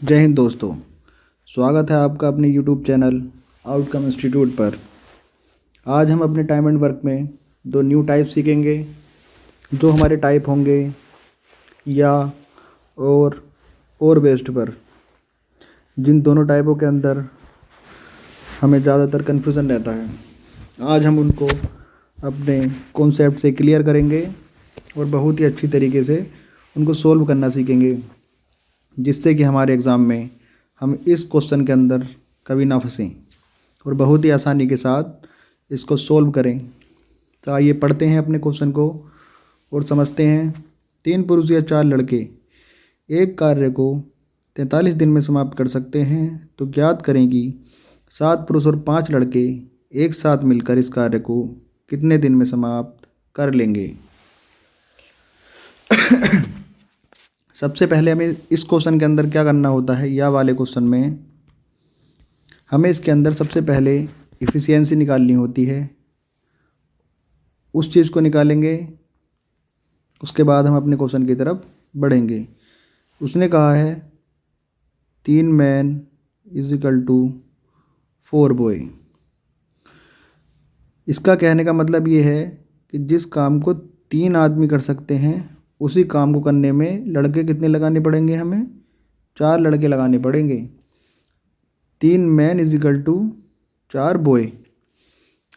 जय हिंद दोस्तों। स्वागत है आपका अपने YouTube चैनल आउटकम इंस्टीट्यूट पर। आज हम अपने टाइम एंड वर्क में दो न्यू टाइप सीखेंगे। जो हमारे टाइप होंगे या और बेस्ड पर, जिन दोनों टाइपों के अंदर हमें ज़्यादातर कन्फ्यूज़न रहता है, आज हम उनको अपने कॉन्सेप्ट से क्लियर करेंगे और बहुत ही अच्छी तरीके से उनको सोल्व करना सीखेंगे, जिससे कि हमारे एग्ज़ाम में हम इस क्वेश्चन के अंदर कभी ना फंसें और बहुत ही आसानी के साथ इसको सोल्व करें। तो आइए पढ़ते हैं अपने क्वेश्चन को और समझते हैं। 3 पुरुष या 4 लड़के एक कार्य को 43 दिन में समाप्त कर सकते हैं, तो ज्ञात करें कि 7 पुरुष और 5 लड़के एक साथ मिलकर इस कार्य को कितने दिन में समाप्त कर लेंगे। सबसे पहले हमें इस क्वेश्चन के अंदर क्या करना होता है, या वाले क्वेश्चन में हमें इसके अंदर सबसे पहले इफ़िशियंसी निकालनी होती है। उस चीज़ को निकालेंगे, उसके बाद हम अपने क्वेश्चन की तरफ बढ़ेंगे। उसने कहा है 3 man is equal to 4 boy. इसका कहने का मतलब ये है कि जिस काम को 3 आदमी कर सकते हैं, उसी काम को करने में लड़के कितने लगाने पड़ेंगे, हमें 4 लड़के लगाने पड़ेंगे। 3 man is equal to 4 boy.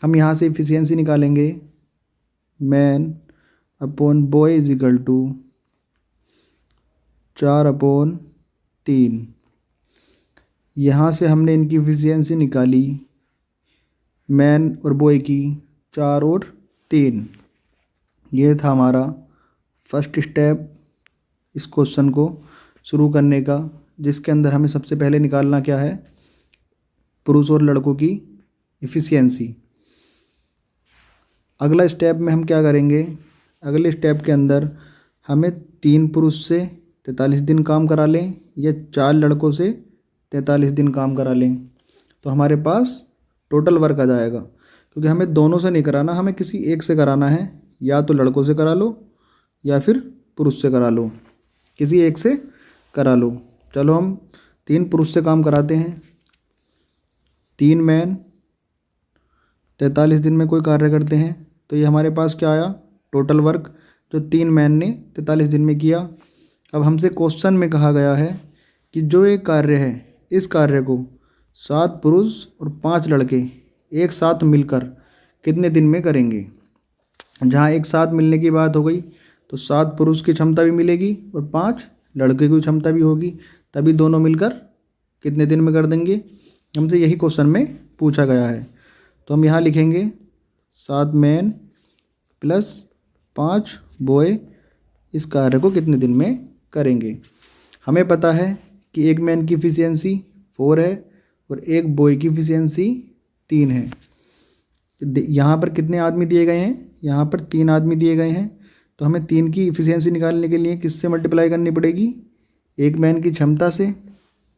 हम यहाँ से इफ़िशियंसी निकालेंगे। Man upon boy is equal to 4/3। यहाँ से हमने इनकी इफ़िशियंसी निकाली, मैन और बॉय की 4 और 3। ये था हमारा फर्स्ट स्टेप इस क्वेश्चन को शुरू करने का, जिसके अंदर हमें सबसे पहले निकालना क्या है, पुरुष और लड़कों की इफ़िशियंसी। अगला स्टेप में हम क्या करेंगे, अगले स्टेप के अंदर हमें 3 पुरुष से 43 दिन काम करा लें या 4 लड़कों से 43 दिन काम करा लें, तो हमारे पास टोटल वर्क आ जाएगा। क्योंकि हमें दोनों से नहीं कराना, हमें किसी एक से कराना है। या तो लड़कों से करा लो या फिर पुरुष से करा लो, किसी एक से करा लो। चलो हम 3 पुरुष से काम कराते हैं। 3 मैन 43 दिन में कोई कार्य करते हैं, तो ये हमारे पास क्या आया, टोटल वर्क जो 3 मैन ने 43 दिन में किया। अब हमसे क्वेश्चन में कहा गया है कि जो एक कार्य है, इस कार्य को 7 पुरुष और 5 लड़के एक साथ मिलकर कितने दिन में करेंगे। जहाँ एक साथ मिलने की बात हो गई, तो 7 पुरुष की क्षमता भी मिलेगी और 5 लड़के की क्षमता भी होगी, तभी दोनों मिलकर कितने दिन में कर देंगे। हमसे यही क्वेश्चन में पूछा गया है। तो हम यहाँ लिखेंगे 7 मैन प्लस 5 बॉय इस कार्य को कितने दिन में करेंगे। हमें पता है कि एक मैन की इफ़िशियंसी 4 है और एक बॉय की इफ़िशियंसी 3 है। यहाँ पर कितने आदमी दिए गए हैं, यहाँ पर 3 आदमी दिए गए हैं, तो हमें 3 की इफ़िशियंसी निकालने के लिए किससे मल्टीप्लाई करनी पड़ेगी, एक मैन की क्षमता से,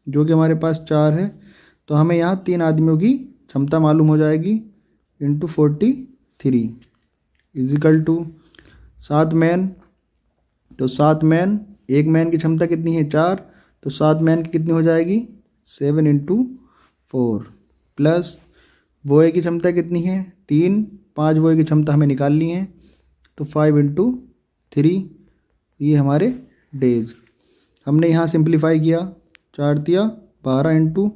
जो कि हमारे पास 4 है। तो हमें यहाँ 3 आदमियों की क्षमता मालूम हो जाएगी, इंटू 43 इजिकल टू 7 मैन। तो 7 मैन, एक मैन की क्षमता कितनी है, 4, तो 7 मैन की कितनी हो जाएगी, 7 × 4 प्लस बॉय की क्षमता कितनी है, 3, 5 बॉय की क्षमता हमें निकालनी है, तो 5 × 3, ये हमारे डेज। हमने यहाँ सिंप्लीफाई किया, 4 दिया 12 ×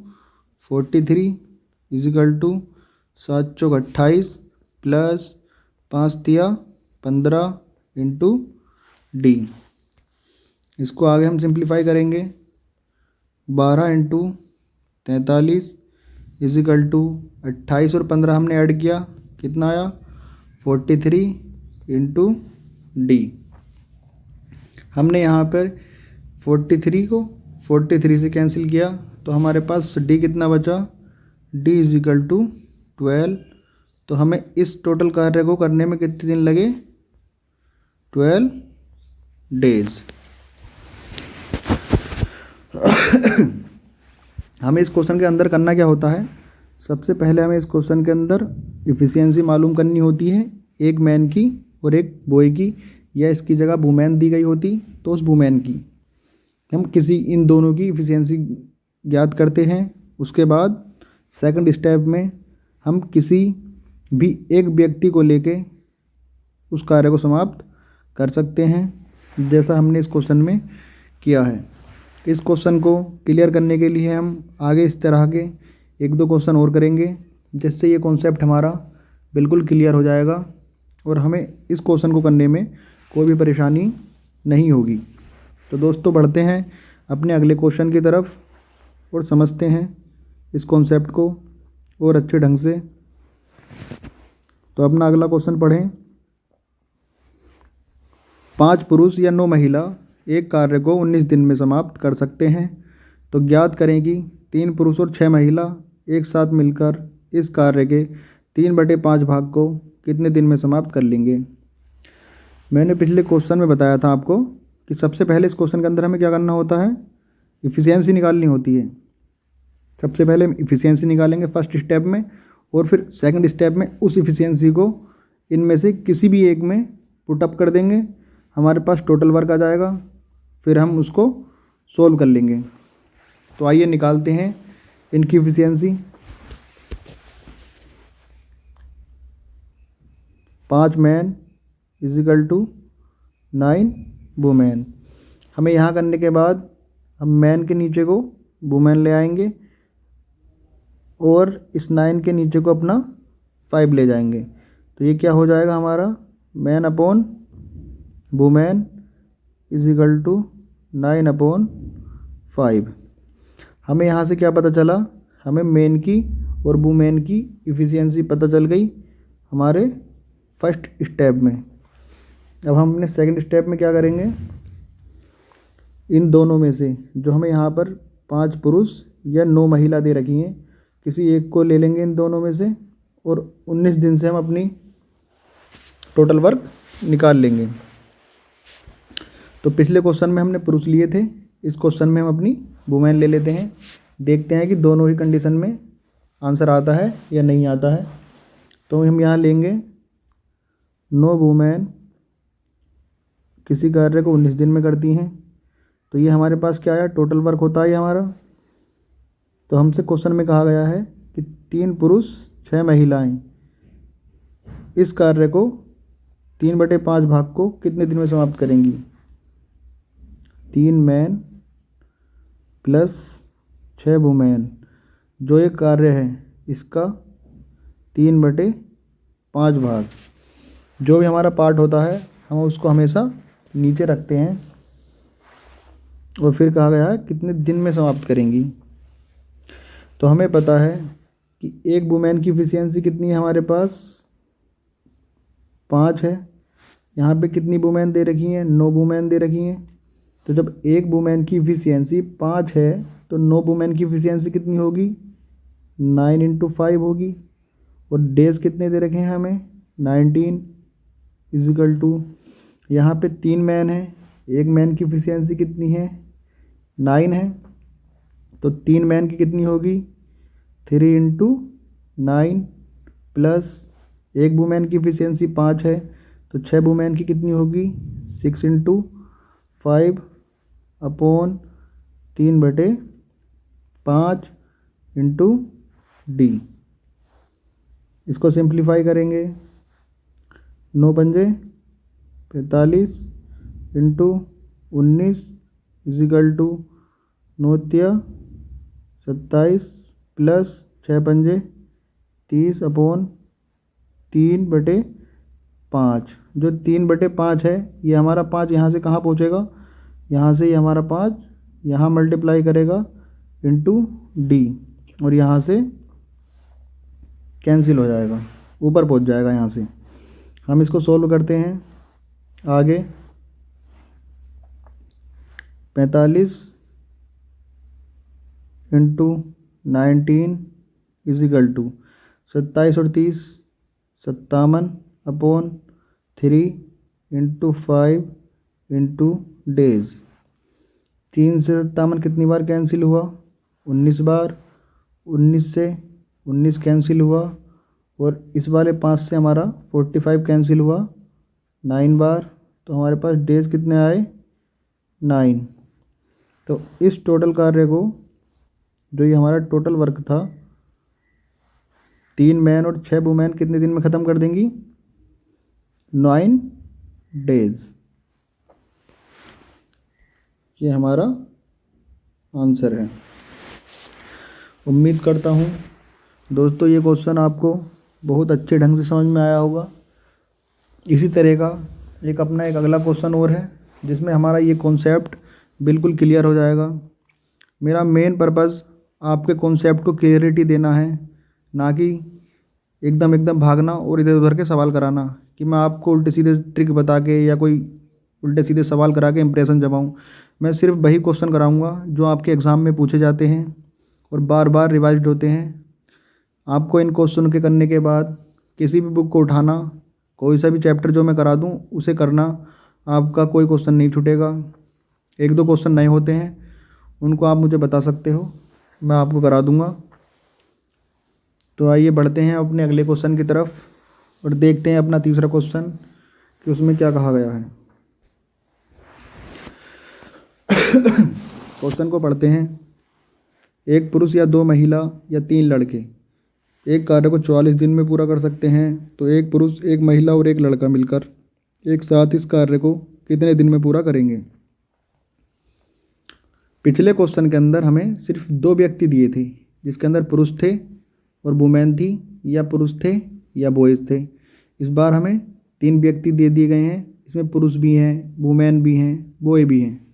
43 इजिकल टू 7 × 28 प्लस 5 दिया 15 × D। इसको आगे हम सिंप्लीफाई करेंगे, 12 × 43 इजिकल टू 28 और 15 हमने ऐड किया, कितना आया 43 × D। हमने यहाँ पर 43 को 43 से कैंसिल किया, तो हमारे पास D कितना बचा, D इजिकल टू 12। तो हमें इस टोटल कार्य को करने में कितने दिन लगे, 12 डेज। हमें इस क्वेश्चन के अंदर करना क्या होता है, सबसे पहले हमें इस क्वेश्चन के अंदर इफ़िशियंसी मालूम करनी होती है, एक मैन की और एक बॉय की, या इसकी जगह वुमेन दी गई होती तो उस वुमेन की। हम किसी इन दोनों की इफ़िशियंसी ज्ञात करते हैं। उसके बाद सेकंड स्टेप में हम किसी भी एक व्यक्ति को लेके उस कार्य को समाप्त कर सकते हैं, जैसा हमने इस क्वेश्चन में किया है। इस क्वेश्चन को क्लियर करने के लिए हम आगे इस तरह के एक दो क्वेश्चन और करेंगे, जिससे ये कॉन्सेप्ट हमारा बिल्कुल क्लियर हो जाएगा और हमें इस क्वेश्चन को करने में कोई भी परेशानी नहीं होगी। तो दोस्तों, बढ़ते हैं अपने अगले क्वेश्चन की तरफ और समझते हैं इस कॉन्सेप्ट को और अच्छे ढंग से। तो अपना अगला क्वेश्चन पढ़ें। 5 पुरुष या 9 महिला एक कार्य को 19 दिन में समाप्त कर सकते हैं। तो ज्ञात करें कि 3 पुरुष और 6 महिला एक साथ मिलकर इस कार्य के 3/5 भाग को कितने दिन में समाप्त कर लेंगे। मैंने पिछले क्वेश्चन में बताया था आपको कि सबसे पहले इस क्वेश्चन के अंदर हमें क्या करना होता है, इफ़िशियंसी निकालनी होती है। सबसे पहले हम इफ़िशियंसी निकालेंगे फर्स्ट स्टेप में, और फिर सेकंड स्टेप में उस इफ़िशियंसी को इनमें से किसी भी एक में पुट अप कर देंगे, हमारे पास टोटल वर्क आ जाएगा, फिर हम उसको सोल्व कर लेंगे। तो आइए निकालते हैं इनकी efficiency. 5 man equal to 9 women. हमें यहाँ करने के बाद हम मैन के नीचे को वुमेन ले आएंगे और इस 9 के नीचे को अपना 5 ले जाएंगे। तो ये क्या हो जाएगा हमारा, man upon women equal to 9/5। हमें यहाँ से क्या पता चला, हमें मैन की और वुमेन की इफ़िशियंसी पता चल गई हमारे फर्स्ट स्टेप में। अब हम अपने सेकंड स्टेप में क्या करेंगे, इन दोनों में से जो हमें यहाँ पर 5 पुरुष या 9 महिला दे रखी हैं, किसी एक को ले लेंगे इन दोनों में से और 19 दिन से हम अपनी टोटल वर्क निकाल लेंगे। तो पिछले क्वेश्चन में हमने पुरुष लिए थे, इस क्वेश्चन में हम अपनी वुमेन ले लेते हैं। देखते हैं कि दोनों ही कंडीशन में आंसर आता है या नहीं आता है। तो हम यहाँ लेंगे 9 वुमेन किसी कार्य को 19 दिन में करती हैं। तो ये हमारे पास क्या आया, टोटल वर्क होता है हमारा। तो हमसे क्वेश्चन में कहा गया है कि 3 पुरुष 6 महिलाएं इस कार्य को 3/5 भाग को कितने दिन में समाप्त करेंगी। 3 मैन प्लस 6 वुमेन, जो एक कार्य है इसका 3/5 भाग, जो भी हमारा पार्ट होता है हम उसको हमेशा नीचे रखते हैं। और फिर कहा गया है कितने दिन में समाप्त करेंगी। तो हमें पता है कि एक वुमेन की इफ़िशियंसी कितनी है, हमारे पास 5 है। यहाँ पे कितनी वुमेन दे रखी हैं, 9 वुमेन दे रखी हैं। तो जब एक वुमेन की इफ़िशियंसी 5 है तो 9 वुमेन की इफ़िशियंसी कितनी होगी, 9 × 5 होगी। और डेज कितने दे रखे हैं हमें, 19 इजिकल टू, यहाँ पे 3 मैन है, एक मैन की इफ़िशियंसी कितनी है, 9 है। तो 3 मैन की कितनी होगी, 3 × 9 प्लस एक वुमेन की इफ़िशियंसी 5 है, तो 6 वुमेन की कितनी होगी, 6 × 5 अपॉन 3/5 इंटू डी। इसको सिंप्लीफाई करेंगे, 9 पंजे 45 इंटू 19 इजिकल टू 9 तिया 27 प्लस 6 पंजे 30 अपॉन 3/5। जो 3/5 है ये हमारा 5 यहाँ से कहाँ पहुँचेगा, यहाँ से ये हमारा 5 यहाँ मल्टीप्लाई करेगा इंटू डी, और यहाँ से कैंसिल हो जाएगा, ऊपर पहुँच जाएगा यहाँ से। हम इसको सोल्व करते हैं आगे। 45 इंटू 19 इजिकल टू 27 और 30 57 अपॉन 3 इंटू 5 इंटू डेज। 3 से 57 कितनी बार कैंसिल हुआ, 19 बार। 19 से 19 कैंसिल हुआ, और इस वाले 5 से हमारा 45 कैंसिल हुआ 9 बार। तो हमारे पास डेज कितने आए, 9। तो इस टोटल कार्य को, जो ये हमारा टोटल वर्क था, 3 मैन और 6 वुमेन कितने दिन में ख़त्म कर देंगी? 9 डेज। ये हमारा आंसर है। उम्मीद करता हूँ दोस्तों ये क्वेश्चन आपको बहुत अच्छे ढंग से समझ में आया होगा। इसी तरह का एक अगला क्वेश्चन और है जिसमें हमारा ये कॉन्सेप्ट बिल्कुल क्लियर हो जाएगा। मेरा मेन पर्पज़ आपके कॉन्सेप्ट को क्लियरिटी देना है, ना कि एकदम भागना और इधर उधर के सवाल कराना, कि मैं आपको उल्टे सीधे ट्रिक बता के या कोई उल्टे सीधे सवाल करा के इंप्रेशन जमाऊँ। मैं सिर्फ वही क्वेश्चन कराऊंगा जो आपके एग्ज़ाम में पूछे जाते हैं और बार बार रिवाइज्ड होते हैं। आपको इन क्वेश्चन के करने के बाद किसी भी बुक को उठाना, कोई सा भी चैप्टर जो मैं करा दूं उसे करना, आपका कोई क्वेश्चन नहीं छूटेगा। 1-2 क्वेश्चन नए होते हैं, उनको आप मुझे बता सकते हो, मैं आपको करा दूंगा। तो आइए बढ़ते हैं अपने अगले क्वेश्चन की तरफ और देखते हैं अपना तीसरा क्वेश्चन कि उसमें क्या कहा गया है। क्वेश्चन को पढ़ते हैं। एक पुरुष या 2 महिला या 3 लड़के एक कार्य को 44 दिन में पूरा कर सकते हैं, तो एक पुरुष, एक महिला और एक लड़का मिलकर एक साथ इस कार्य को कितने दिन में पूरा करेंगे? पिछले क्वेश्चन के अंदर हमें सिर्फ 2 व्यक्ति दिए थे, जिसके अंदर पुरुष थे और वुमेन थी, या पुरुष थे या बॉयज़ थे। इस बार हमें 3 व्यक्ति दे दिए गए हैं, इसमें पुरुष भी हैं, वुमेन भी हैं, बॉय भी हैं।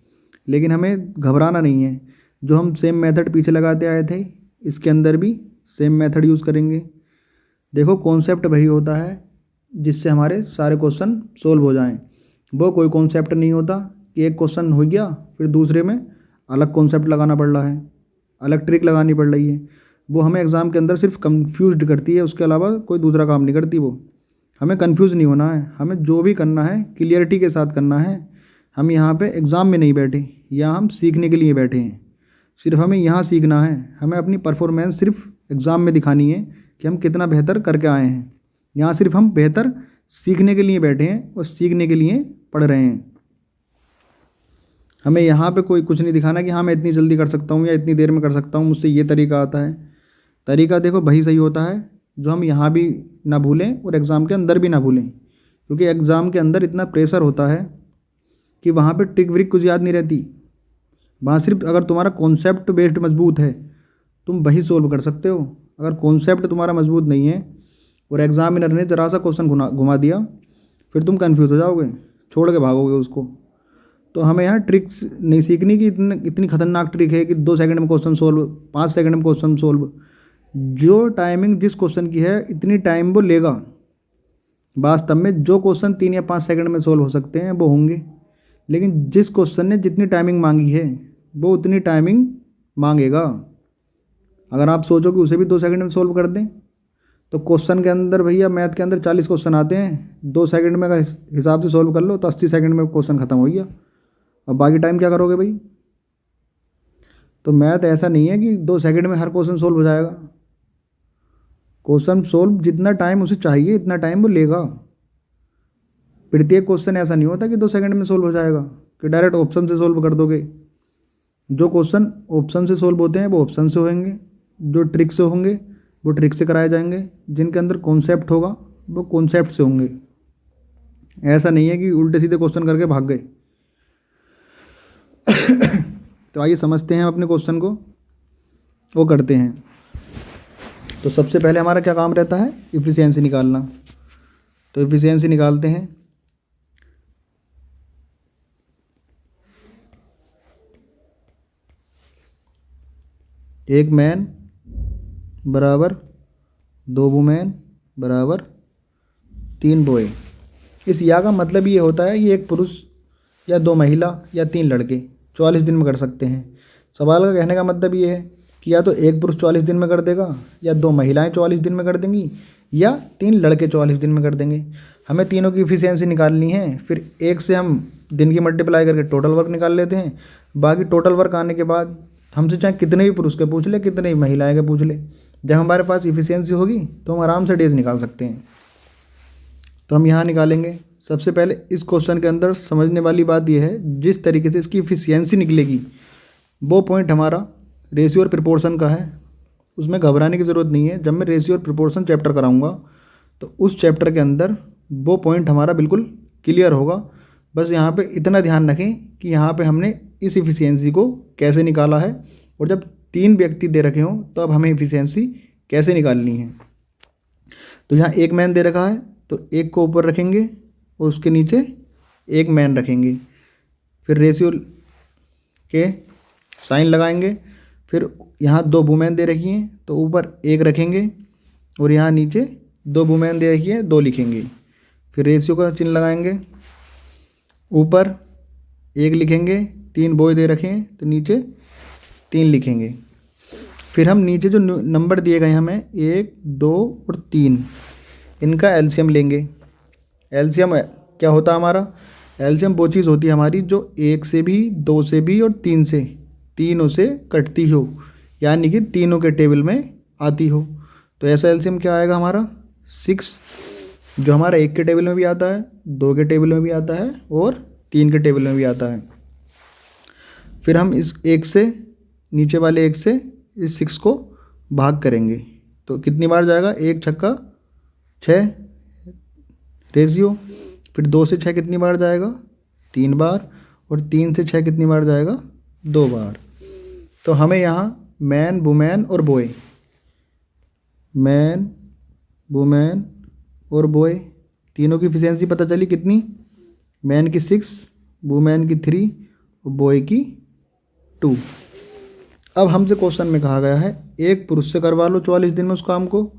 लेकिन हमें घबराना नहीं है, जो हम सेम मेथड पीछे लगाते आए थे इसके अंदर भी सेम मेथड यूज़ करेंगे। देखो कॉन्सेप्ट वही होता है जिससे हमारे सारे क्वेश्चन सोल्व हो जाएं। वो कोई कॉन्सेप्ट नहीं होता कि एक क्वेश्चन हो गया फिर दूसरे में अलग कॉन्सेप्ट लगाना पड़ रहा है, अलग ट्रिक लगानी पड़ रही है। वो हमें एग्ज़ाम के अंदर सिर्फ कंफ्यूज्ड करती है, उसके अलावा कोई दूसरा काम नहीं करती वो। हमें कंफ्यूज नहीं होना है, हमें जो भी करना है क्लियरिटी के साथ करना है। हम यहाँ पे एग्ज़ाम में नहीं बैठे, यहाँ हम सीखने के लिए बैठे हैं। सिर्फ हमें यहाँ सीखना है, हमें अपनी परफॉर्मेंस सिर्फ एग्ज़ाम में दिखानी है कि हम कितना बेहतर करके आए हैं। यहाँ सिर्फ हम बेहतर सीखने के लिए बैठे हैं और सीखने के लिए पढ़ रहे हैं। हमें यहाँ पे कोई कुछ नहीं दिखाना कि हाँ मैं इतनी जल्दी कर सकता हूँ या इतनी देर में कर सकता हूँ, मुझसे ये तरीका आता है। तरीका देखो वही सही होता है जो हम यहाँ भी ना भूलें और एग्ज़ाम के अंदर भी ना भूलें, क्योंकि एग्ज़ाम के अंदर इतना प्रेशर होता है कि वहाँ पे ट्रिक व्रिक कुछ याद नहीं रहती। वहाँ सिर्फ अगर तुम्हारा कॉन्सेप्ट बेस्ड मजबूत है तुम वही सोल्व कर सकते हो। अगर कॉन्सेप्ट तुम्हारा मजबूत नहीं है और एग्जामिनर ने ज़रा सा क्वेश्चन घुमा दिया, फिर तुम कंफ्यूज हो जाओगे, छोड़ के भागोगे उसको। तो हमें यहाँ ट्रिक्स नहीं सीखनी कि इतनी खतरनाक ट्रिक है कि 2 सेकंड में क्वेश्चन सोल्व, 5 सेकंड में क्वेश्चन सोल्व। जो टाइमिंग जिस क्वेश्चन की है इतनी टाइम वो लेगा। वास्तव में जो क्वेश्चन 3 या 5 सेकंड में सोल्व हो सकते हैं वो होंगे, लेकिन जिस क्वेश्चन ने जितनी टाइमिंग मांगी है वो उतनी टाइमिंग मांगेगा। अगर आप सोचो कि उसे भी 2 सेकंड में सोल्व कर दें, तो क्वेश्चन के अंदर भैया मैथ के अंदर 40 क्वेश्चन आते हैं, 2 सेकंड में अगर हिसाब से सोल्व कर लो तो 80 सेकंड में क्वेश्चन ख़त्म हो गया। अब बाकी टाइम क्या करोगे भाई? तो मैथ ऐसा नहीं है कि 2 सेकंड में हर क्वेश्चन सोल्व हो जाएगा। क्वेश्चन सोल्व जितना टाइम उसे चाहिए इतना टाइम वो लेगा। प्रत्येक क्वेश्चन ऐसा नहीं होता कि 2 सेकंड में सोल्व हो जाएगा, कि डायरेक्ट ऑप्शन से सोल्व कर दोगे। जो क्वेश्चन ऑप्शन से सोल्व होते हैं वो ऑप्शन से होंगे, जो ट्रिक से होंगे वो ट्रिक से कराए जाएंगे, जिनके अंदर कॉन्सेप्ट होगा वो कॉन्सेप्ट से होंगे। ऐसा नहीं है कि उल्टे सीधे क्वेश्चन करके भाग गए। तो आइए समझते हैं अपने क्वेश्चन को, वो करते हैं। तो सबसे पहले हमारा क्या काम रहता है? इफ़िशियंसी निकालना। तो इफ़िशियंसी निकालते हैं। एक मैन बराबर 2 वुमेन बराबर 3 बॉय। इस या का मतलब ये होता है ये एक पुरुष या 2 महिला या 3 लड़के 44 दिन में कर सकते हैं। सवाल का कहने का मतलब ये है कि या तो एक पुरुष 44 दिन में कर देगा, या 2 महिलाएं 44 दिन में कर देंगी, या 3 लड़के 44 दिन में कर देंगे। हमें तीनों की इफ़िशियंसी निकालनी है। फिर एक से हम दिन की मल्टीप्लाई करके टोटल वर्क निकाल लेते हैं। बाकी टोटल वर्क आने के बाद हमसे चाहे कितने भी पुरुष के पूछ ले, कितने भी महिलाएं के पूछ ले, जब हमारे पास इफ़िशियंसी होगी तो हम आराम से डेज निकाल सकते हैं। तो हम यहाँ निकालेंगे। सबसे पहले इस क्वेश्चन के अंदर समझने वाली बात यह है, जिस तरीके से इसकी इफ़िशियंसी निकलेगी वो पॉइंट हमारा रेशियो और प्रोपोर्शन का है, उसमें घबराने की ज़रूरत नहीं है। जब मैं रेशियो और प्रोपोर्शन चैप्टर कराऊंगा तो उस चैप्टर के अंदर वो पॉइंट हमारा बिल्कुल क्लियर होगा। बस यहाँ पे इतना ध्यान रखें कि यहाँ पे हमने इस इफ़िशियंसी को कैसे निकाला है, और जब 3 व्यक्ति दे रखे हों तो अब हमें इफ़िशियंसी कैसे निकालनी है। तो यहाँ एक मैन दे रखा है तो एक को ऊपर रखेंगे और उसके नीचे एक मैन रखेंगे, फिर रेशियो के साइन लगाएंगे। फिर यहाँ 2 वुमेन दे रखी हैं तो ऊपर एक रखेंगे और यहाँ नीचे 2 वुमेन दे रखी है 2 लिखेंगे। फिर रेशियो का चिन्ह लगाएंगे, ऊपर 1 लिखेंगे, 3 बॉय दे रखे हैं तो नीचे 3 लिखेंगे। फिर हम नीचे जो नंबर दिए गए हमें 1, 2 और 3, इनका एलसीएम लेंगे। एलसीएम क्या होता है हमारा? एलसीएम वो चीज़ होती है हमारी जो 1 से भी, 2 से भी और 3 से, तीनों से कटती हो, यानी कि तीनों के टेबल में आती हो। तो ऐसा एलसीएम क्या आएगा हमारा 6, जो हमारा 1 के टेबल में भी आता है, 2 के टेबल में भी आता है और 3 के टेबल में भी आता है। फिर हम इस 1 से, नीचे वाले 1 से इस 6 को भाग करेंगे तो कितनी बार जाएगा? 1 छक्का 6 रेशियो। फिर 2 से 6 कितनी बार जाएगा? 3 बार। और 3 से 6 कितनी बार जाएगा? 2 बार। तो हमें यहाँ मैन, वुमेन और बॉय, मैन, वुमेन और बॉय तीनों की इफिशियंसी पता चली कितनी? मैन की 6, वुमेन की 3 और बॉय की 2। अब हमसे क्वेश्चन में कहा गया है एक पुरुष से करवा लो 44 दिन में उस काम को,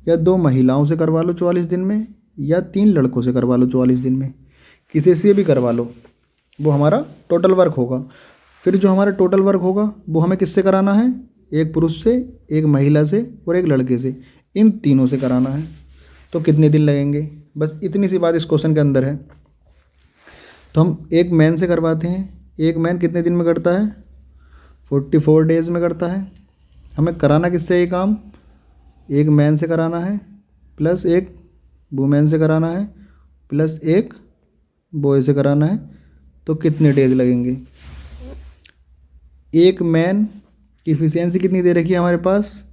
या 2 महिलाओं से करवा लो 44 दिन में, या 3 लड़कों से करवा लो 44 दिन में। किसी से भी करवा लो, वो हमारा टोटल वर्क होगा। फिर जो हमारा टोटल वर्क होगा वो हमें किससे कराना है? एक पुरुष से, एक महिला से और एक लड़के से, इन तीनों से कराना है। तो कितने दिन लगेंगे? बस इतनी सी बात इस क्वेश्चन के अंदर है। तो हम एक मैन से करवाते हैं। एक मैन कितने दिन में करता है? 44 डेज में करता है। हमें कराना किससे ये काम? एक मैन से कराना है, प्लस एक वुमेन से कराना है, प्लस एक बॉय से कराना है। तो कितने डेज लगेंगे? एक मैन की इफिशियंसी कितनी दे रखी है हमारे पास?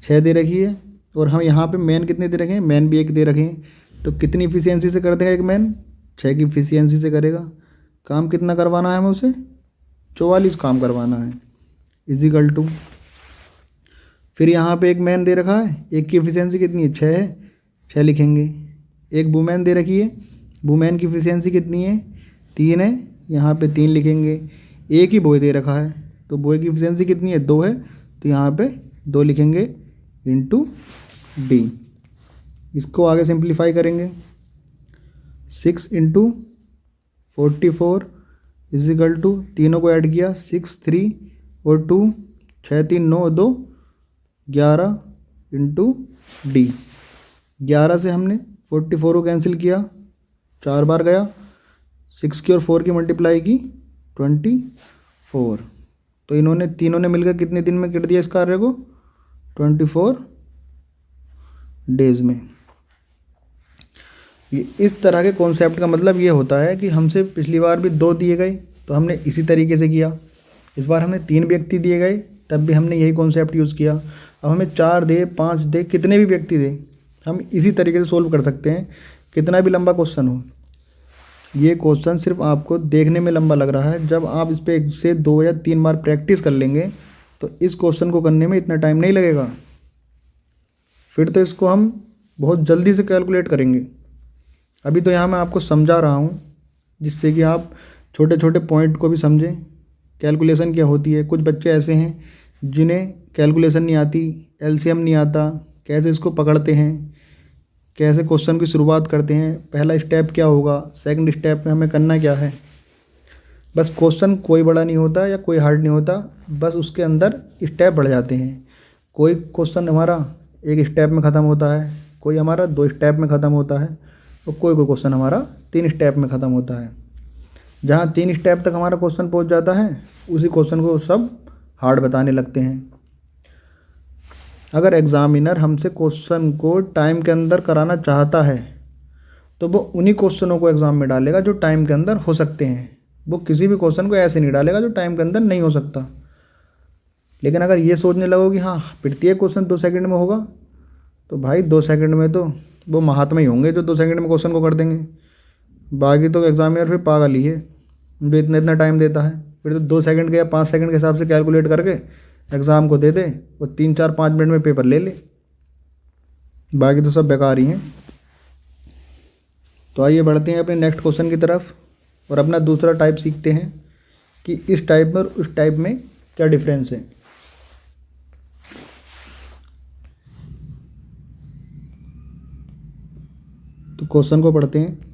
6 दे रखी है। और हम यहाँ पे मैन कितने दे रखे हैं? मैन भी 1 दे रखे हैं। तो कितनी इफिशियंसी से कर देगा एक मैन? 6 की इफिशियंसी से करेगा। काम कितना करवाना है हमें उसे? 44 काम करवाना है, इजिकल टू। फिर यहाँ पे एक मैन दे रखा है, एक की इफिशियंसी कितनी है? 6 है, 6 लिखेंगे। एक वुमेन दे रखी है, वुमेन की इफिशियंसी कितनी है? 3 है, यहाँ पे 3 लिखेंगे। एक ही बॉय दे रखा है तो बॉय की इफिशियंसी कितनी है? 2 है, तो यहाँ पे 2 लिखेंगे इंटू डी। इसको आगे सिंप्लीफाई करेंगे। 6 इंटू 44 इजिकल टू, तीनों को ऐड किया 6, 3 और 2, 6, 3, 9, 2, 11 इंटू डी। 11 से हमने 44 को कैंसिल किया, 4 बार गया, 6 की और 4 की मल्टीप्लाई की 24। तो इन्होंने तीनों ने मिलकर कितने दिन में कर दिया इस कार्य को? 24 डेज में। ये इस तरह के कॉन्सेप्ट का मतलब ये होता है कि हमसे पिछली बार भी 2 दिए गए तो हमने इसी तरीके से किया। इस बार हमें 3 व्यक्ति दिए गए तब भी हमने यही कॉन्सेप्ट यूज़ किया। अब हमें 4 दे, 5 दे, कितने भी व्यक्ति दे, हम इसी तरीके से सोल्व कर सकते हैं, कितना भी लंबा क्वेश्चन हो। ये क्वेश्चन सिर्फ आपको देखने में लंबा लग रहा है, जब आप इस पर 1 से 2 या 3 बार प्रैक्टिस कर लेंगे तो इस क्वेश्चन को करने में इतना टाइम नहीं लगेगा। फिर तो इसको हम बहुत जल्दी से कैलकुलेट करेंगे। अभी तो यहाँ मैं आपको समझा रहा हूँ जिससे कि आप छोटे छोटे पॉइंट को भी समझें, कैलकुलेशन क्या होती है। कुछ बच्चे ऐसे हैं जिन्हें कैलकुलेशन नहीं आती, एलसीएम नहीं आता, कैसे इसको पकड़ते हैं, कैसे क्वेश्चन की शुरुआत करते हैं, पहला स्टेप क्या होगा, सेकंड स्टेप में हमें करना क्या है। बस क्वेश्चन कोई बड़ा नहीं होता या कोई हार्ड नहीं होता, बस उसके अंदर स्टेप बढ़ जाते हैं। कोई क्वेश्चन हमारा 1 स्टेप में ख़त्म होता है, कोई हमारा 2 स्टेप में ख़त्म होता है, और कोई कोई क्वेश्चन हमारा 3 स्टेप में ख़त्म होता है। जहाँ 3 स्टेप तक हमारा क्वेश्चन पहुँच जाता है उसी क्वेश्चन को सब हार्ड बताने लगते हैं। अगर एग्ज़ामिनर हमसे क्वेश्चन को टाइम के अंदर कराना चाहता है तो वो उन्हीं क्वेश्चनों को एग्ज़ाम में डालेगा जो टाइम के अंदर हो सकते हैं। वो किसी भी क्वेश्चन को ऐसे नहीं डालेगा जो टाइम के अंदर नहीं हो सकता। लेकिन अगर ये सोचने लगो कि हाँ प्रत्येक क्वेश्चन 2 सेकंड में होगा, तो भाई 2 सेकंड में तो वो महात्मा ही होंगे जो 2 सेकंड में क्वेश्चन को कर देंगे। बाकी तो एग्जामिनर फिर पागल ही है जो इतना इतना टाइम देता है। फिर तो 2 सेकंड के या 5 सेकंड के हिसाब से कैलकुलेट करके एग्ज़ाम को दे दे, वो 3 4 5 मिनट में पेपर ले ले। बाकी तो सब बेकार ही हैं। तो आइए बढ़ते हैं अपने नेक्स्ट क्वेश्चन की तरफ और अपना दूसरा टाइप सीखते हैं कि इस टाइप में और उस टाइप में क्या डिफरेंस है। तो क्वेश्चन को पढ़ते हैं।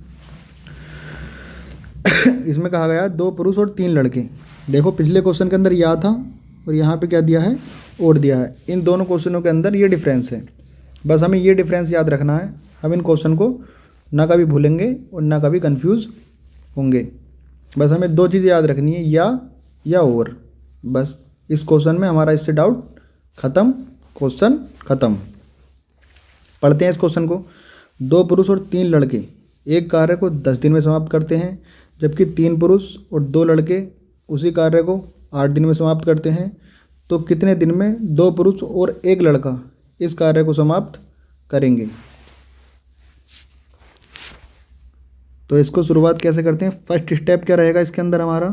इसमें कहा गया 2 पुरुष और 3 लड़के। देखो पिछले क्वेश्चन के अंदर या था और यहाँ पे क्या दिया है, और दिया है। इन दोनों क्वेश्चनों के अंदर ये डिफरेंस है। बस हमें ये डिफरेंस याद रखना है। हम इन क्वेश्चन को ना कभी भूलेंगे और ना कभी कंफ्यूज होंगे। बस हमें 2 चीज़ें याद रखनी है, या और। बस इस क्वेश्चन में हमारा इससे डाउट ख़त्म, क्वेश्चन ख़त्म। पढ़ते हैं इस क्वेश्चन को। 2 पुरुष और 3 लड़के एक कार्य को 10 दिन में समाप्त करते हैं, जबकि 3 पुरुष और 2 लड़के उसी कार्य को 8 दिन में समाप्त करते हैं। तो कितने दिन में 2 पुरुष और 1 लड़का इस कार्य को समाप्त करेंगे। तो इसको शुरुआत कैसे करते हैं। फर्स्ट स्टेप क्या रहेगा इसके अंदर हमारा,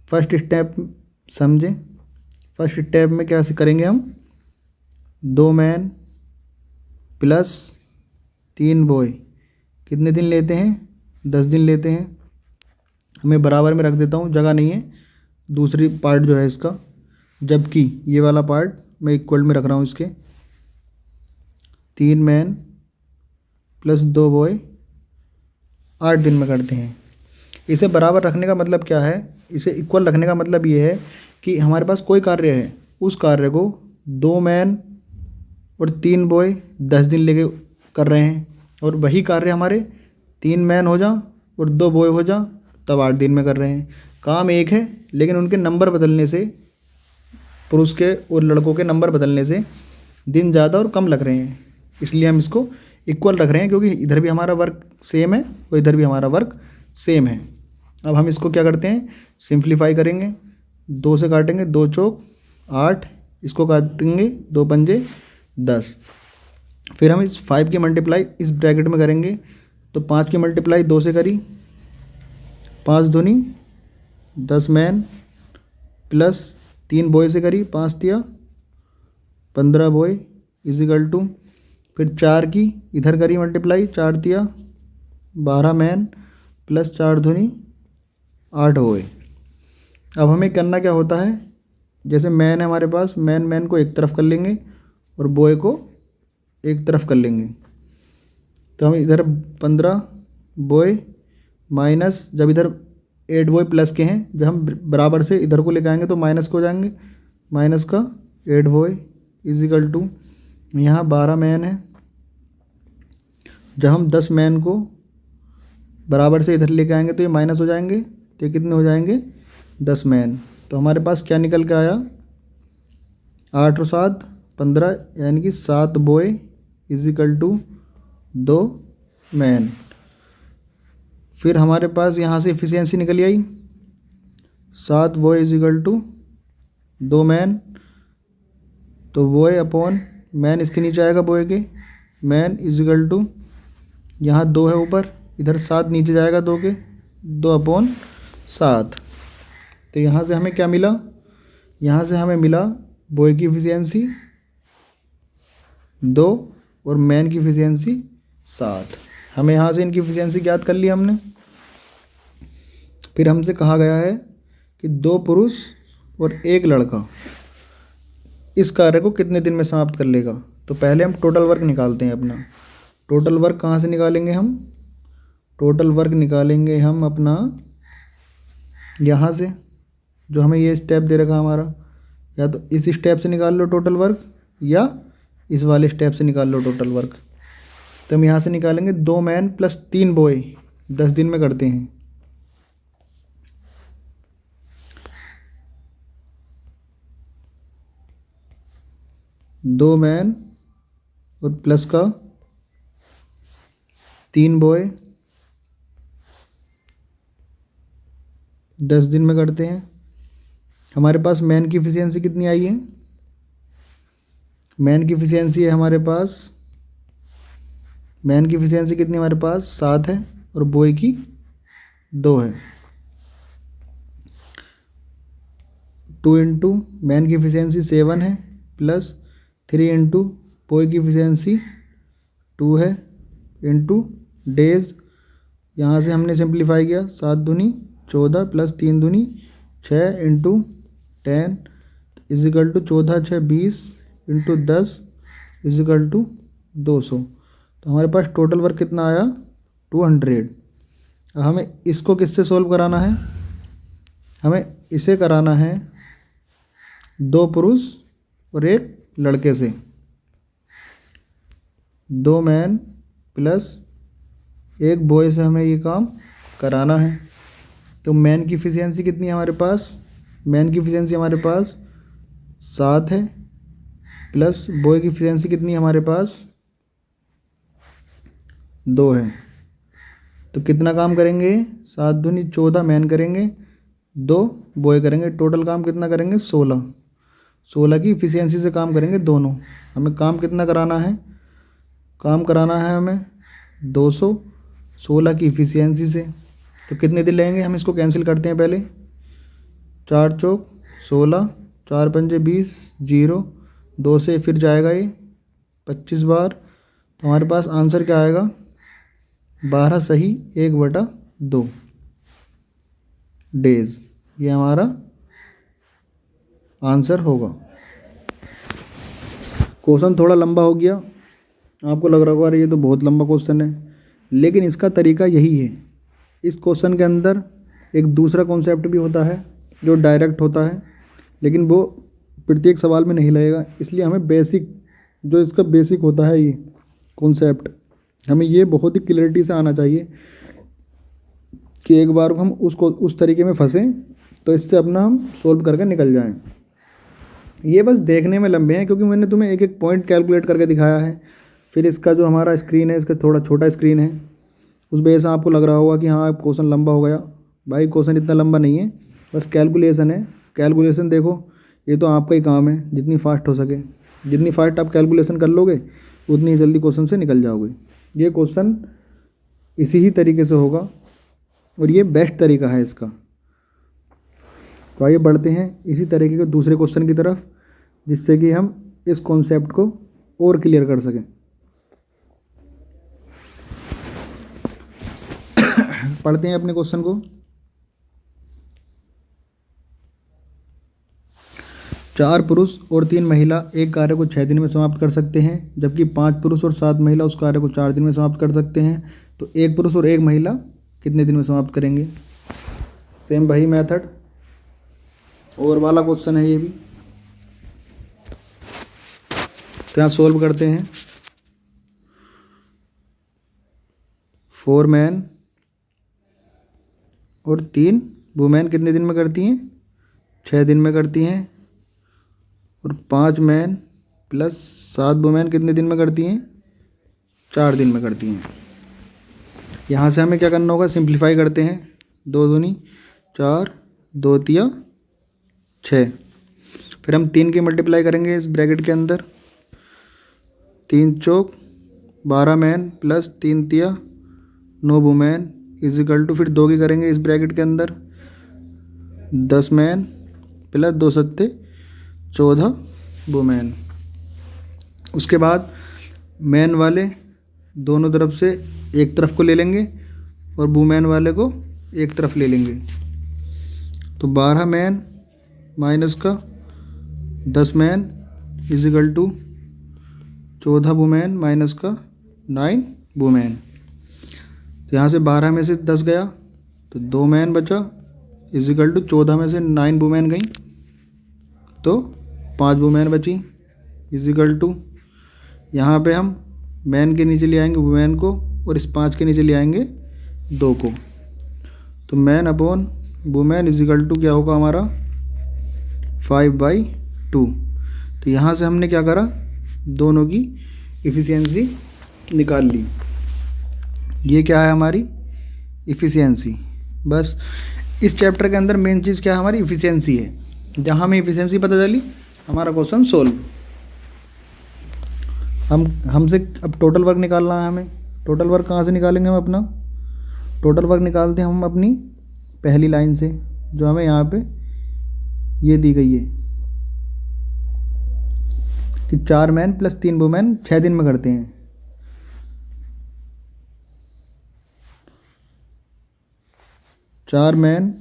फर्स्ट स्टेप समझें। फर्स्ट स्टेप में क्या करेंगे हम, 2 मैन प्लस 3 बॉय कितने दिन लेते हैं, 10 दिन लेते हैं। मैं बराबर में रख देता हूँ, जगह नहीं है दूसरी पार्ट जो है इसका, जबकि ये वाला पार्ट मैं इक्वल में रख रहा हूँ इसके। 3 मैन प्लस 2 बॉय 8 दिन में करते हैं। इसे बराबर रखने का मतलब क्या है, इसे इक्वल रखने का मतलब ये है कि हमारे पास कोई कार्य है, उस कार्य को 2 मैन और 3 बॉय 10 दिन लेके कर रहे हैं, और वही कार्य हमारे 3 मैन हो जा और 2 बॉय हो जा तब 8 दिन में कर रहे हैं। काम एक है, लेकिन उनके नंबर बदलने से, पुरुष के और लड़कों के नंबर बदलने से दिन ज़्यादा और कम लग रहे हैं। इसलिए हम इसको इक्वल रख रहे हैं, क्योंकि इधर भी हमारा वर्क सेम है और इधर भी हमारा वर्क सेम है। अब हम इसको क्या करते हैं, सिंप्लीफाई करेंगे। 2 से काटेंगे, 2 चौक 8, इसको काटेंगे 2 पंजे 10। फिर हम इस 5 की मल्टीप्लाई इस ब्रैकेट में करेंगे, तो 5 की मल्टीप्लाई 2 से करी, 5 दूनी 10 मैन प्लस 3 बॉय से करी, 5 दिया 15 बॉय इजिकल टू, फिर 4 की इधर करी मल्टीप्लाई, 4 दिया 12 मैन प्लस 4 दूनी 8 बॉय। अब हमें करना क्या होता है, जैसे मैन है हमारे पास, मैन को एक तरफ कर लेंगे और बॉय को एक तरफ कर लेंगे। तो हम इधर 15 बॉय माइनस, जब इधर 8 बॉय प्लस के हैं, जब हम बराबर से इधर को लेकर आएंगे तो माइनस को हो जाएंगे, माइनस का 8 बॉय इजिकल टू, यहाँ 12 मैन है। जब हम 10 मैन को बराबर से इधर लेके आएंगे तो ये माइनस हो जाएंगे, तो ये कितने हो जाएंगे 10 मैन। तो हमारे पास क्या निकल के आया, 8 और 7 15, यानी कि 7 बॉय इजिकल टू 2 मैन। फिर हमारे पास यहाँ से एफिशिएंसी निकल आई, 7 बॉय इजिकल टू 2 मैन। तो बॉय अपॉन मैन इसके नीचे आएगा, बॉय के मैन इजिकल टू, यहाँ 2 है ऊपर, इधर 7 नीचे जाएगा 2 के, 2 अपॉन 7। तो यहाँ से हमें क्या मिला, यहाँ से हमें मिला बॉय की एफिशिएंसी 2 और मैन की एफिशिएंसी 7। हमें यहाँ से इनकी एफिशिएंसी ज्ञात कर ली हमने। फिर हमसे कहा गया है कि 2 पुरुष और 1 लड़का इस कार्य को कितने दिन में समाप्त कर लेगा। तो पहले हम टोटल वर्क निकालते हैं अपना। टोटल वर्क कहाँ से निकालेंगे हम, टोटल वर्क निकालेंगे हम अपना यहाँ से, जो हमें ये स्टेप दे रखा हमारा, या तो इस स्टेप से निकाल लो टोटल वर्क, या इस वाले स्टेप से निकाल लो टोटल वर्क। तो हम यहाँ से निकालेंगे 2 मैन प्लस 3 बॉय 10 दिन में करते हैं। 2 मैन और प्लस का 3 बॉय 10 दिन में करते हैं। हमारे पास मैन की इफिशियंसी कितनी आई है? मैन की इफिशियंसी है हमारे पास, मैन की इफिशियंसी कितनी हमारे पास 7 है और बॉय की 2 है। 2 इंटू मैन की इफिशियंसी 7 है प्लस 3 इंटू बॉय की इफिशियंसी 2 है इंटू डेज, यहाँ से हमने सिंप्लीफाई किया, 7 दूनी 14 प्लस 3 दूनी 6 into 10 equal to 14 6 20 into 10 equal to 200। तो हमारे पास टोटल वर्क कितना आया 200। अब हमें इसको किससे सॉल्व कराना है? हमें इसे कराना है 2 पुरुष और 1 लड़के से, 2 मैन प्लस 1 बॉय से हमें ये काम कराना है। तो मैन की इफिशियंसी कितनी है हमारे पास? मैन की इफिशियंसी हमारे पास 7 है प्लस बॉय की इफिशियंसी कितनी है हमारे पास 2 है। तो कितना काम करेंगे? 7 दूनी 14 मैन करेंगे, 2 बॉय करेंगे, टोटल काम कितना करेंगे 16। 16 की इफिशियंसी से काम करेंगे दोनों। हमें काम कितना कराना है? काम कराना है हमें 200 16 की इफिशियंसी से। तो कितने दिन लगेंगे? हम इसको कैंसिल करते हैं पहले। 4 चौक 16, 4 पंजे 20, 0 2 से फिर जाएगा ये 25 बार। तो हमारे पास आंसर क्या आएगा? 12 सही 1/2 डेज, ये हमारा आंसर होगा। क्वेश्चन थोड़ा लंबा हो गया, आपको लग रहा होगा अरे ये तो बहुत लंबा क्वेश्चन है, लेकिन इसका तरीका यही है। इस क्वेश्चन के अंदर एक दूसरा कॉन्सेप्ट भी होता है जो डायरेक्ट होता है, लेकिन वो प्रत्येक सवाल में नहीं लगेगा, इसलिए हमें बेसिक जो इसका बेसिक होता है ये कॉन्सेप्ट, हमें ये बहुत ही क्लियरिटी से आना चाहिए कि एक बार हम उसको उस तरीके में फंसें तो इससे अपना हम सोल्व करके निकल जाएं। ये बस देखने में लंबे हैं क्योंकि मैंने तुम्हें एक एक पॉइंट कैलकुलेट करके दिखाया है। फिर इसका जो हमारा स्क्रीन है, इसका थोड़ा छोटा स्क्रीन है, उस वजह से आपको लग रहा होगा कि हाँ क्वेश्चन लंबा हो गया। भाई क्वेश्चन इतना लंबा नहीं है, बस कैलकुलेशन है। कैलकुलेशन देखो, ये तो आपका ही काम है, जितनी फास्ट हो सके, जितनी फास्ट आप कैलकुलेशन कर लोगे उतनी ही जल्दी क्वेश्चन से निकल जाओगे। ये क्वेश्चन इसी ही तरीके से होगा और ये बेस्ट तरीका है इसका। तो आइए बढ़ते हैं इसी तरीके के दूसरे क्वेश्चन की तरफ, जिससे कि हम इस कॉन्सेप्ट को और क्लियर कर सकें। पढ़ते हैं अपने क्वेश्चन को। 4 पुरुष और 3 महिला एक कार्य को 6 दिन में समाप्त कर सकते हैं, जबकि 5 पुरुष और 7 महिला उस कार्य को 4 दिन में समाप्त कर सकते हैं। तो 1 पुरुष और 1 महिला कितने दिन में समाप्त करेंगे? सेम वही मेथड और वाला क्वेश्चन है ये भी। तो यहाँ सोल्व करते हैं। 4 मैन और 3 वुमेन कितने दिन में करती हैं? 6 दिन में करती हैं। और 5 मैन प्लस 7 वुमेन कितने दिन में करती हैं? 4 दिन में करती हैं। यहाँ से हमें क्या करना होगा? सिंप्लीफाई करते हैं। 2 दूनी 4, 2 तिया 6। फिर हम 3 की मल्टीप्लाई करेंगे इस ब्रैकेट के अंदर। 3 चौक 12 मैन प्लस 3 तिया 9 वुमेन इजिकल टू, फिर 2 की करेंगे इस ब्रैकेट के अंदर। 10 मैन प्लस 2 सत्ते 14 वुमेन। उसके बाद मैन वाले दोनों तरफ से एक तरफ को ले लेंगे और वुमेन वाले को एक तरफ ले लेंगे। तो 12 मैन माइनस का 10 man equal to 14 women minus का 9 वुमेन। तो यहाँ से 12 में से 10 गया तो 2 मैन बचा इजिकल टू 14 में से 9 वुमेन गई तो 5 वुमेन बची इजिकल टू, यहाँ पे हम मैन के नीचे ले आएंगे वुमेन को और इस 5 के नीचे ले आएंगे 2 को। तो man upon women equal to क्या होगा हमारा 5/2। तो यहाँ से हमने क्या करा? दोनों की इफ़िशियंसी निकाल ली। ये क्या है हमारी इफ़िशियंसी। बस इस चैप्टर के अंदर मेन चीज़ क्या है? हमारी इफ़िशियंसी है। जहाँ हमें इफिशियंसी पता चली, हमारा क्वेश्चन सोल्व। हमसे अब टोटल वर्क निकालना है हमें। टोटल वर्क कहाँ से निकालेंगे हम अपना? टोटल वर्क निकालते हैं हम अपनी पहली लाइन से, जो हमें यहाँ पे ये दी गई है कि 4 मैन प्लस 3 वुमेन 6 दिन में करते हैं। 4 मैन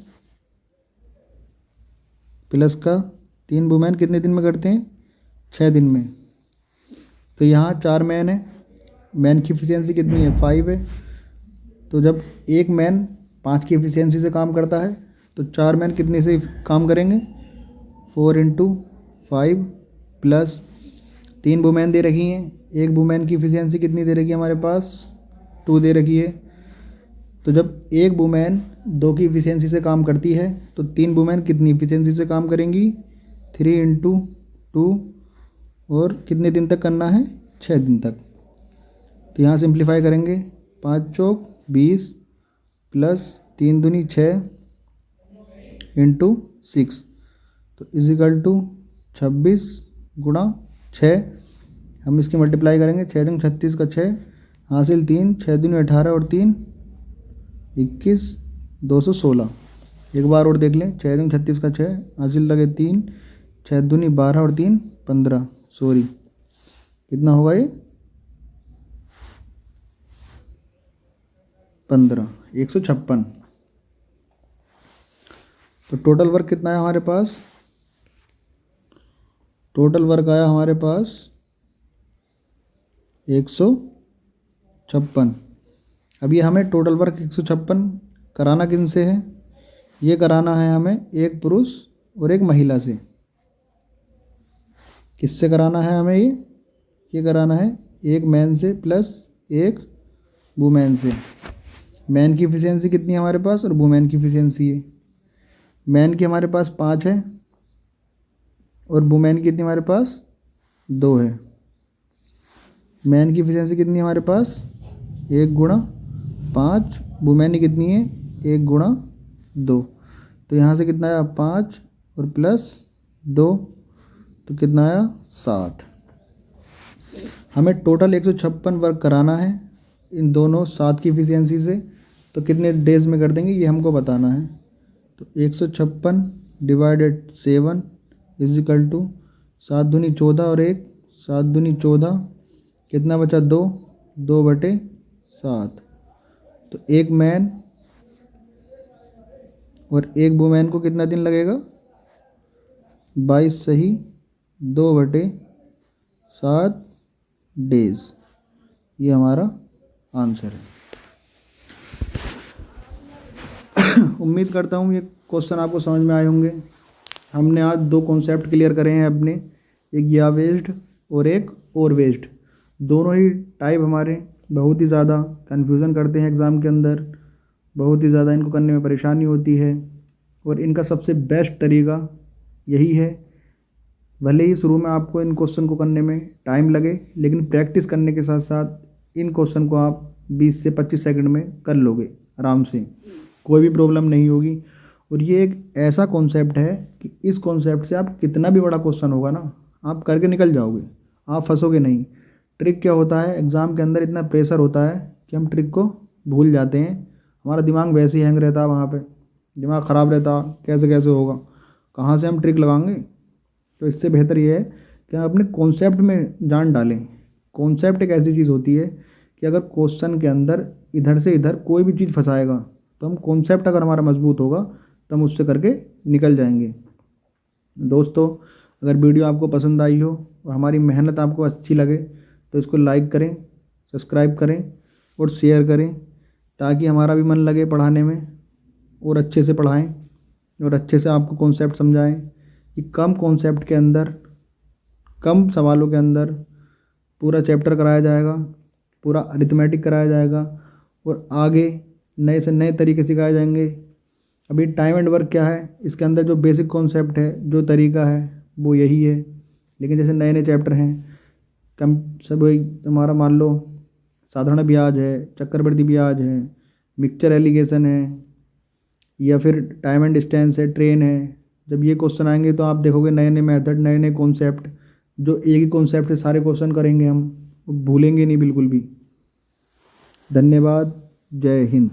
प्लस का 3 वुमेन कितने दिन में करते हैं? 6 दिन में। तो यहाँ 4 मैन है, मैन की एफिशिएंसी कितनी है? 5 है। तो जब एक मैन 5 की एफिशिएंसी से काम करता है तो 4 मैन कितने से काम करेंगे? 4 इंटू 5 प्लस 3 वुमेन दे रखी हैं। एक वुमेन की एफिशिएंसी कितनी दे रखी है हमारे पास? 2 दे रखी है। तो जब एक वुमेन 2 की एफिशिएंसी से काम करती है तो 3 वुमेन कितनी एफिशिएंसी से काम करेंगी? 3 इंटू 2, और कितने दिन तक करना है? 6 दिन तक। तो यहाँ सिंप्लीफाई करेंगे, 5 चौक 20 प्लस 3 दूनी 6 इंटू 6, तो इजिकल टू 26 गुणा 6। हम इसकी मल्टीप्लाई करेंगे, 6 दूनी 36 का 6 हासिल 3, 6 दूनी 18 और 3 21, 216। एक बार और देख लें, 6 दूनी 36 का 6 हासिल लगे 3, 6 दूनी 12 और 3 15, सॉरी कितना होगा ये? 15, 156। तो टोटल वर्क कितना है हमारे पास? टोटल वर्क आया हमारे पास 156। अब ये हमें टोटल वर्क 156 कराना किन से है? ये कराना है हमें एक पुरुष और एक महिला से। किससे कराना है हमें ये कराना है एक मैन से प्लस एक वुमेन से। मैन की एफिशिएंसी कितनी है हमारे पास और वुमेन की एफिशिएंसी है? मैन की हमारे पास 5 है और वुमेन की कितनी हमारे पास 2 है। मैन की एफिशिएंसी कितनी है हमारे पास? 1 गुणा 5, वुमेन की कितनी है? 1 गुणा 2। तो यहाँ से कितना आया? 5 और प्लस 2, तो कितना आया? 7। हमें टोटल 156 वर्क कराना है इन दोनों 7 की एफिशिएंसी से। तो कितने डेज में कर देंगे ये हमको बताना है। तो 156 डिवाइडेड 7 इजिकल टू 7 दूनी 14 और 1, 7 दूनी 14, कितना बचा? 2, 2/7। तो एक मैन और एक वुमेन को कितना दिन लगेगा? 22 सही 2/7 डेज। ये हमारा आंसर है। उम्मीद करता हूँ ये क्वेश्चन आपको समझ में आए होंगे। हमने आज 2 कॉन्सेप्ट क्लियर करे हैं अपने, एक या वेस्ड और एक और वेस्ड। दोनों ही टाइप हमारे बहुत ही ज़्यादा कन्फ्यूज़न करते हैं एग्ज़ाम के अंदर, बहुत ही ज़्यादा इनको करने में परेशानी होती है। और इनका सबसे बेस्ट तरीका यही है, भले ही शुरू में आपको इन क्वेश्चन को करने में टाइम लगे, लेकिन प्रैक्टिस करने के साथ साथ इन क्वेश्चन को आप 20 से 25 सेकंड में कर लोगे आराम से, कोई भी प्रॉब्लम नहीं होगी। और ये एक ऐसा कॉन्सेप्ट है कि इस कॉन्सेप्ट से आप कितना भी बड़ा क्वेश्चन होगा ना, आप करके निकल जाओगे, आप फंसोगे नहीं। ट्रिक क्या होता है, एग्ज़ाम के अंदर इतना प्रेशर होता है कि हम ट्रिक को भूल जाते हैं। हमारा दिमाग वैसे ही हैंग रहता है, वहाँ पे दिमाग ख़राब रहता, कैसे कैसे होगा, कहाँ से हम ट्रिक लगाएंगे। तो इससे बेहतर ये है कि आप अपने कॉन्सेप्ट में जान डालें। कॉन्सेप्ट एक ऐसी चीज़ होती है कि अगर क्वेश्चन के अंदर इधर से इधर कोई भी चीज़ फंसाएगा, तो हम कॉन्सेप्ट अगर हमारा मजबूत होगा तो हम उससे करके निकल जाएंगे। दोस्तों, अगर वीडियो आपको पसंद आई हो और हमारी मेहनत आपको अच्छी लगे तो इसको लाइक करें, सब्सक्राइब करें और शेयर करें, ताकि हमारा भी मन लगे पढ़ाने में और अच्छे से पढ़ाएं और अच्छे से आपको कॉन्सेप्ट समझाएं। कि कम कॉन्सेप्ट के अंदर, कम सवालों के अंदर पूरा चैप्टर कराया जाएगा, पूरा अरिथमेटिक कराया जाएगा और आगे नए से नए तरीके सिखाए जाएंगे। अभी टाइम एंड वर्क क्या है, इसके अंदर जो बेसिक कॉन्सेप्ट है, जो तरीका है वो यही है। लेकिन जैसे नए नए चैप्टर हैं, कम सब हमारा मान लो साधारण ब्याज है, चक्रवृद्धि ब्याज है, मिक्सचर एलिगेशन है, या फिर टाइम एंड डिस्टेंस है, ट्रेन है, जब ये क्वेश्चन आएंगे तो आप देखोगे नए नए मेथड, नए नए कॉन्सेप्ट, जो एक ही कॉन्सेप्ट से सारे क्वेश्चन करेंगे हम, भूलेंगे नहीं बिल्कुल भी। धन्यवाद। जय हिंद।